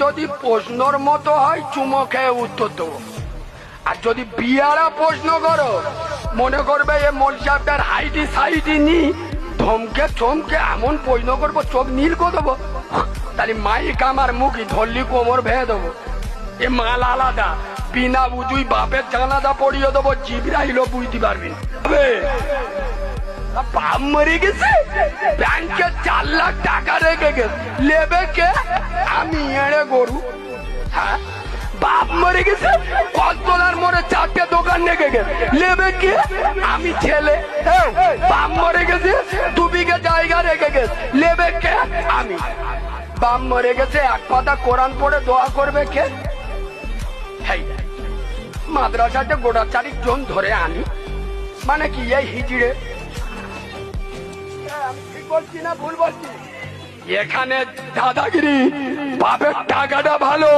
যদি প্রশ্নর মতো হয় চুমো খেয়ে উত্তর দেবো, আর যদি বিয়ারা প্রশ্ন করো মনে করবে এ মোল সাহেবটার হাইটি সাইটি নি, ধমকে চমকে এমন প্রশ্ন করবো চোখ নীল করে দেবো, তাহলে মাইক আমার মুখি ধরলি কোমর ভেঙে দেবো। এ মাল আলাদা, বিনা বুঝুই বাপের জানাদা পড়িয়ে দেবো, জিবরাইলও বুঝতে পারবি না। বাপ মরে গেছে, ব্যাংকে 4 লাখ টাকা রেখে গেছে, লেবে কে? আমি এড়ে গরু। হ্যাঁ, বাপ মরে গেছে, কতলার মোড়ে 4টে দোকান রেখে গেছে, লেবে কে? আমি ছেলে। বাপ মরে গেছে, 2 বিঘা জায়গা রেখে গেছে, লেবে কে? আমি। বাপ মরে গেছে, 1 পাতা কোরআন পড়ে দোয়া করবে কে? মাদ্রাসাতে গোটা 4 জন ধরে আনি, মানে কি এই হিজড়ে? আমি ঠিক বলছি না ভুল বলছি? এখানে দাদাগিরি, বাপের টাকাটা ভালো,